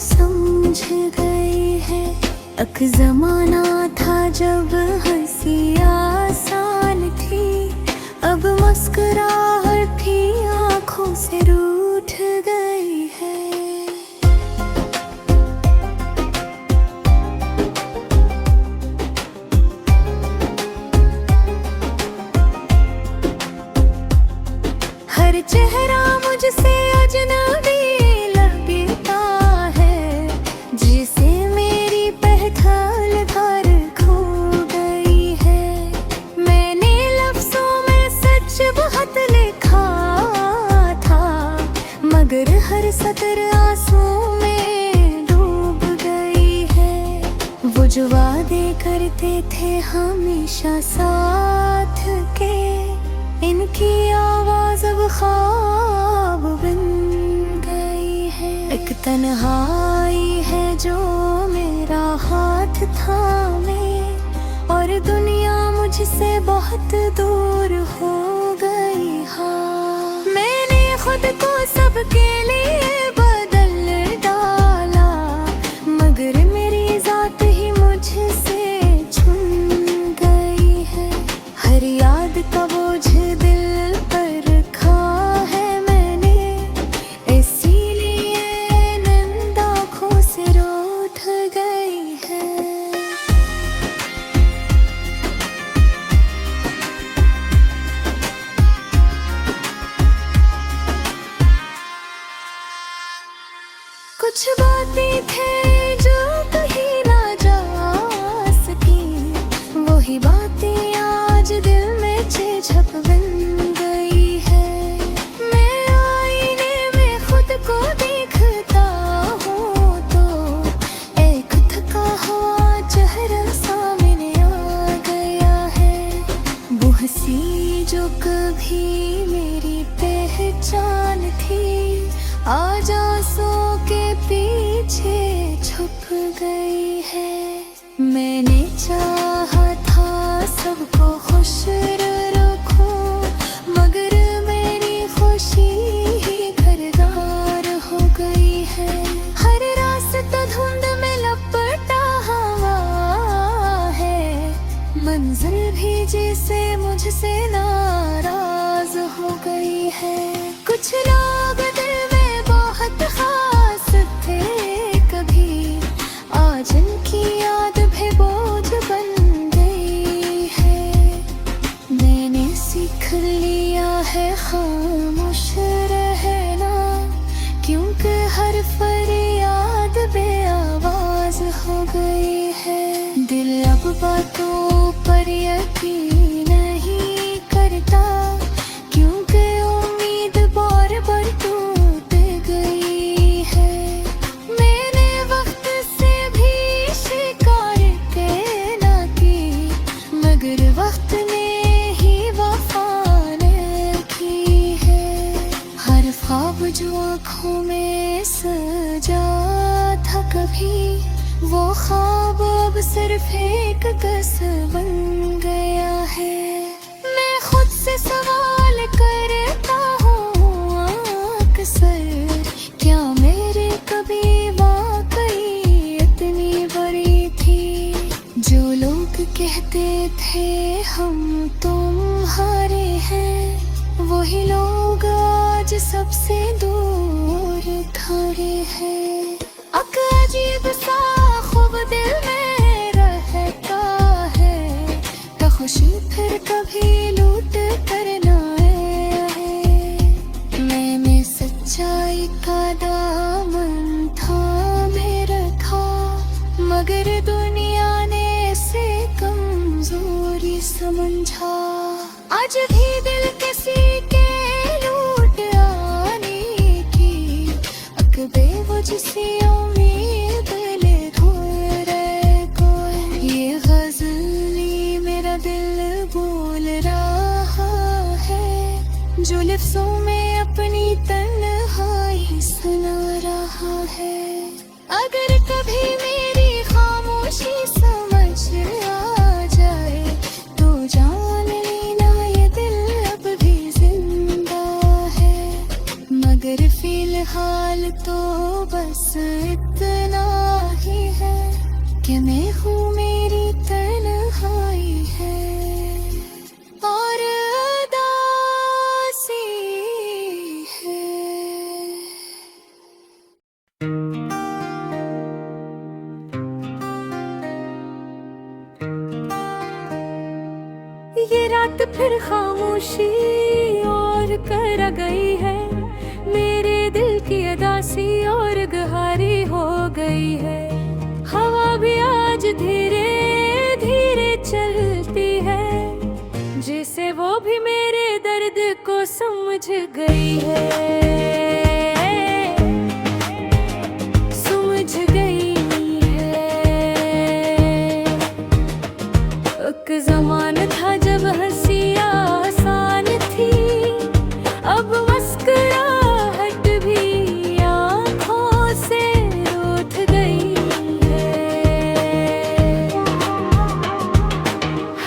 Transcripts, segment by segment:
समझ गई है। एक जमाना था जब हंसी आसान थी, अब मुस्कुराहट भी आँखों से रूठ गई है। हर चेहरा मुझसे अजनबी लगता है, जिसे मेरी पहचान कर खो गई है। मैंने लफ्जों में सच बहुत लिखा था, मगर हर सतर आंसू में डूब गई है। वो जो वादे करते थे हमेशा साथ के, इनकी आवाज अब ख्वाब बन गई है। एक तन्हाई है जो मेरा हाथ थामे, और दुनिया मुझसे बहुत दूर हो गई। हाँ, मैंने खुद को सबके लिए बदल डाला, मगर मेरी जात ही मुझसे छूट गई है। हर याद का बोझ दिल पर रखा है मैंने, इसीलिए नींद आँखों से रूठ गई है। कुछ बातें थे जो कहीं ना जा सकी, वही बातें आज दिल में छप बन गई है। मैं आईने में खुद को देखता हूँ तो एक थका हुआ चेहरा सामने आ गया है। वो हंसी जो कभी मेरी पहचान थी, आज आंसुओं के पीछे छुप गई है। मैंने चाहा था सबको खुश रखूं, मगर मेरी खुशी ही घरदार हो गई है। हर रास्ता धुंध में लपटा हुआ है, मंजिल भी जैसे मुझसे नाराज हो गई है। कुछ लोग दिल में बहुत खास थे कभी, आज उनकी याद भी बोझ बन गई है। मैंने सीख लिया है खामोश रहना, क्योंकि हर फरियाद बेआवाज हो गई है। दिल अब बातों पर यकीन नहीं करता, क्योंकि उम्मीद बार बार टूट गई है। मैंने वक्त से भी शिकार के ना की, मगर वक्त ने ही वफा न की है। हर ख्वाब जो आँखों में सजा था कभी, वो ख्वाब अब सिर्फ एक कसम बन गया है। मैं खुद से सवाल करता हूँ अक्सर, क्या मेरे कभी वाकई इतनी बड़ी थी? जो लोग कहते थे हम तुम्हारे हैं, वही लोग आज सबसे दूर खड़े हैं। अजीब सा ख्वाब दिल में रहता है, क्या खुशी फिर कभी लूट कर ना आए। मैंने सच्चाई का दामन थामे रखा, मगर दुनिया ने इसे कमजोरी समझा। आज भी दिल किसी के लूट आने की, अकबे वो जिसे उम्मीद ले धोरे को। ये गजली मेरा दिल बोल रहा है, जो लफ्जों में अपनी तन्हाई सुना रहा है। अगर कभी मेरी खामोशी समझ आ जाए, तो जान लेना ये दिल अब भी जिंदा है। मगर फिलहाल हाल तो बस इतना ही है कि मैं हूँ मेरी तन्हाई है और उदासी है। ये रात फिर खामोशी और कर गई है, मेरे दिल की अदासी और गहरी हो गई है। हवा भी आज धीरे धीरे चलती है, जिसे वो भी मेरे दर्द को समझ गई है, समझ गई है। एक ज़माना था जब हंसी आसान थी, अब मुस्कुराहट भी आँखों से रूठ गई है।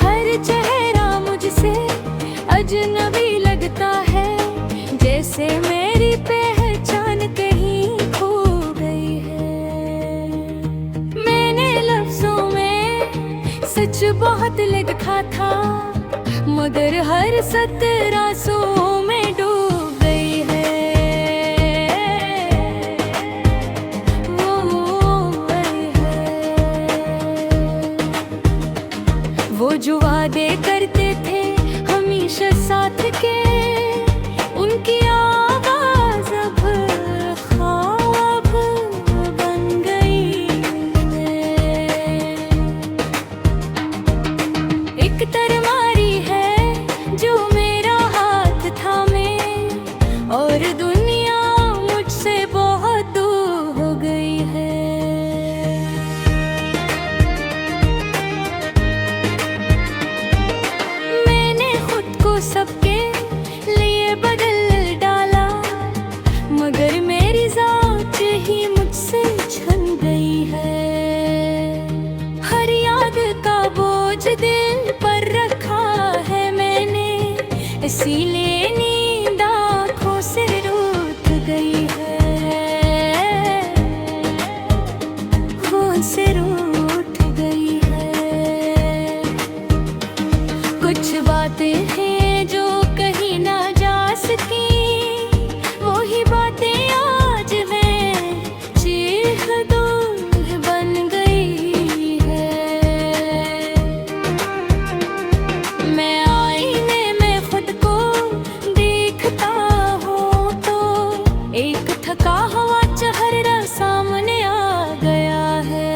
हर चेहरा मुझसे अजनबी लगता है, जैसे मेरी पहचान कहीं खो गई है। मैंने लफ्जों में सच बहुत लिखा था, मगर हर सतर आंसुओं में डूब गई है, वो जो वादे करते थे हमेशा साथ के, उनकी आवाज अब ख्वाब बन गई है। एक तरमारी है जो मेरा हाथ थामे, और दुनिया मुझसे बहुत दूर हो गई है। मैंने खुद को सबके लिए बदल डाला, मगर मेरी ज़ात ही मुझसे छन गई है। हर याद का बोझ दिल पर रखा है मैंने, इसीलिए नींद आँखों से रूठ गई है, खून से रूठ गई है। कुछ बातें हैं जो कहीं ना जा सकी, वही बातें आज मैं चीख दूर बन गई है। मैं आईने में खुद को देखता हूँ तो एक थका हुआ चेहरा सामने आ गया है।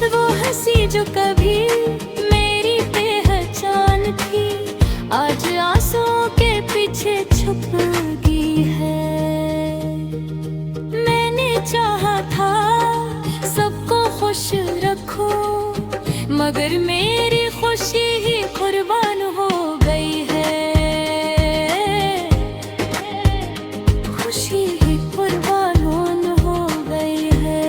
वो हंसी जो कभी मेरी पहचान थी, आज आंसुओं के पीछे छुप गई है। मैंने चाहा था सबको खुश रखूं, मगर मेरी खुशी ही कुर्बान हो गई है, खुशी ही कुर्बान हो गई है।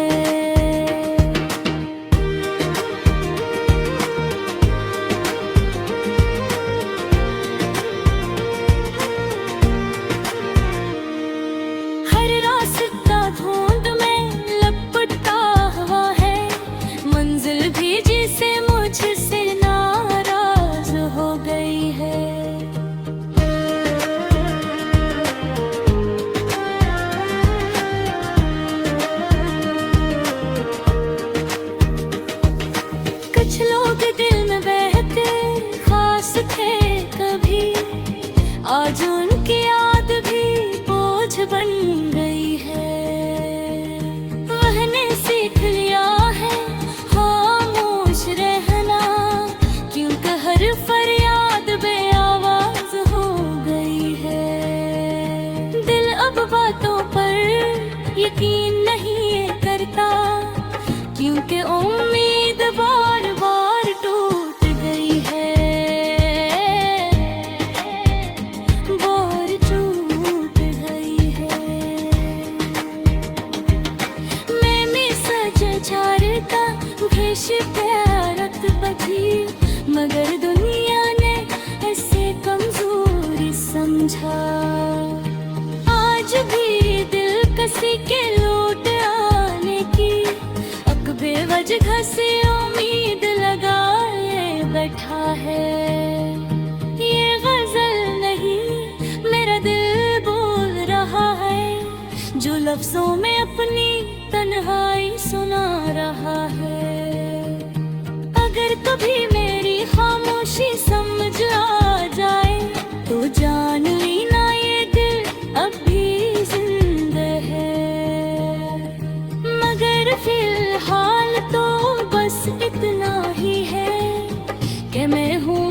हर रास्ता धुंध में लपटा हुआ है, मंजिल भी जिसे मुझसे नाराज हो गई है। कुछ लोग दिल में बहते खास थे कभी, आज उनकी याद भी बोझ बन गई है। वहने सीख लिया है खामोश रहना, क्योंकि हर फरियाद बेआवाज हो गई है। दिल अब बातों पर यकीन नहीं करता, क्योंकि उम्मीद बार बार टूट गई है, बार टूट गई है। मैंने सच झारता भेष प्यारत बची, मगर दुनिया ने ऐसे कमजोरी समझा। आज भी दिल से उम्मीद लगाए बैठा है। ये गजल नहीं मेरा दिल बोल रहा है, जो लफ्जों में अपनी तन्हाई सुना रहा है। अगर कभी मेरी खामोशी समझ आ जाए तो जान लेना ये दिल अब भी जिंदा है। मगर फिलहाल तो बस इतना ही है कि मैं हूँ